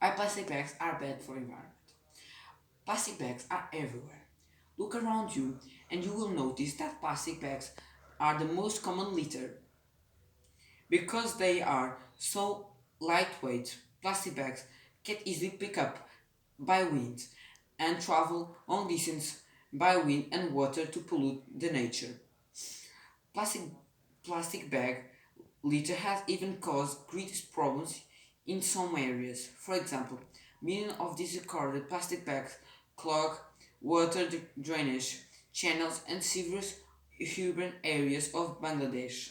Why plastic bags are bad for environment. Plastic bags are everywhere. Look around you and you will notice that plastic bags are the most common litter. Because they are so lightweight, plastic bags can easily pick up by wind and travel long distance by wind and water to pollute the nature. Plastic plastic bag litter has even caused greatest problems in some areas. For example, millions of discarded plastic bags clog water drainage channels and several urban areas of Bangladesh.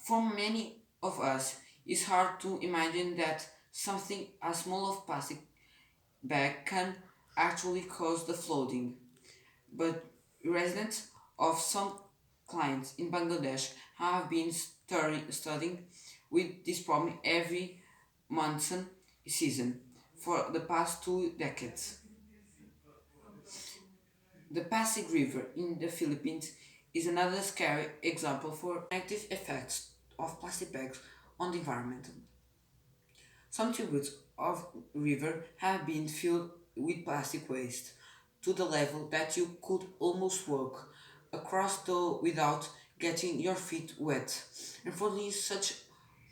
For many of us, it's hard to imagine that something as small as plastic bag can actually cause the flooding. But residents of some clients in Bangladesh have been studying with this problem every monsoon season for the past 2 decades. The Pasig River in the Philippines is another scary example for negative effects of plastic bags on the environment. Some tributes of river have been filled with plastic waste to the level that you could almost walk across the without getting your feet wet. And for this, such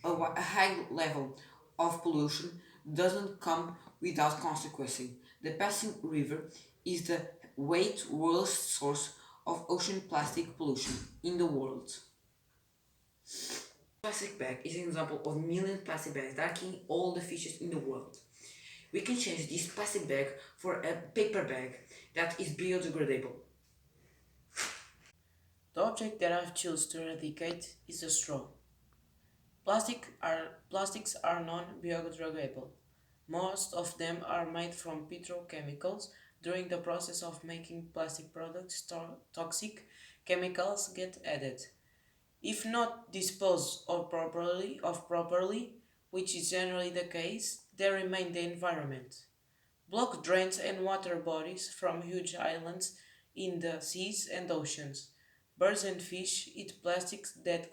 a high level of pollution doesn't come without consequences. The Passing River is the weight worst source of ocean plastic pollution in the world. Plastic bag is an example of million plastic bags that are killing all the fishes in the world. We can change this plastic bag for a paper bag that is biodegradable. The object that I've chosen to eradicate is a straw. Plastics are non-biodegradable. Most of them are made from petrochemicals. During the process of making plastic products, toxic chemicals get added. If not disposed of properly, which is generally the case, they remain in the environment. Block drains and water bodies from huge islands in the seas and oceans. Birds and fish eat plastics that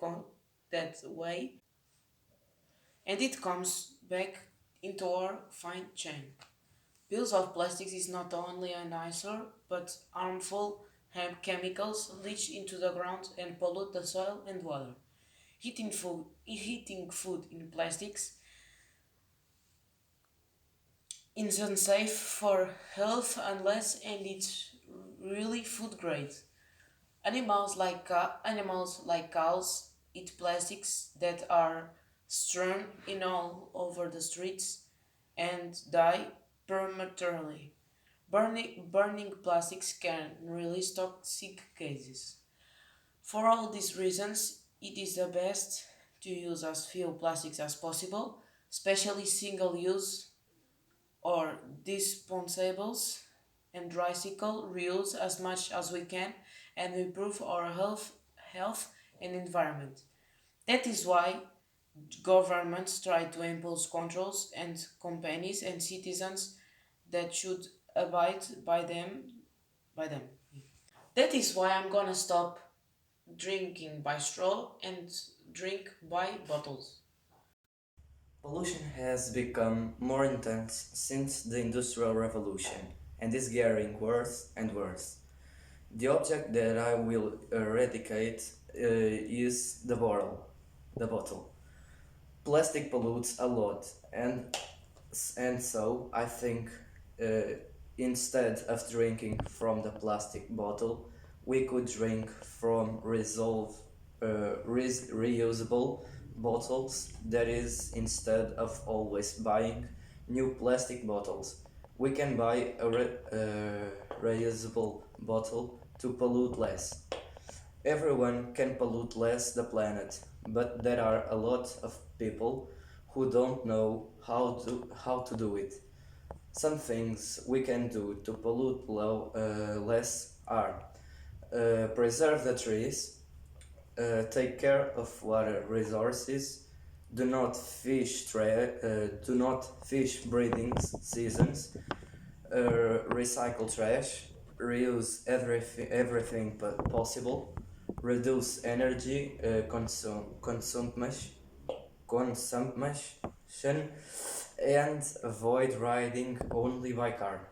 way, and it comes back into our fine chain. Bills of plastics is not only an eyesore, but harmful chemicals leach into the ground and pollute the soil and water. Heating food in plastics is unsafe for health unless and it's really food grade. Animals like cows eat plastics that are strewn in all over the streets and die prematurely. Burning plastics can release toxic gases. For all these reasons, it is the best to use as few plastics as possible, especially single use or disposables, and recycle, reuse as much as we can and improve our health and environment. That is why governments try to impose controls and companies and citizens that should abide by them. That is why I'm gonna stop drinking by straw and drink by bottles. Pollution has become more intense since the Industrial Revolution and is getting worse and worse. The object that I will eradicate is the bottle. Plastic pollutes a lot, and so I think uh, instead of drinking from the plastic bottle, we could drink from reusable bottles. That is, instead of always buying new plastic bottles, we can buy a reusable bottle to pollute less. Everyone can pollute less the planet, but there are a lot of people who don't know how to do it. Some things we can do to pollute less are preserve the trees, take care of water resources, do not fish breeding seasons, recycle trash, reuse everything possible, reduce energy consumption, and avoid riding only by car.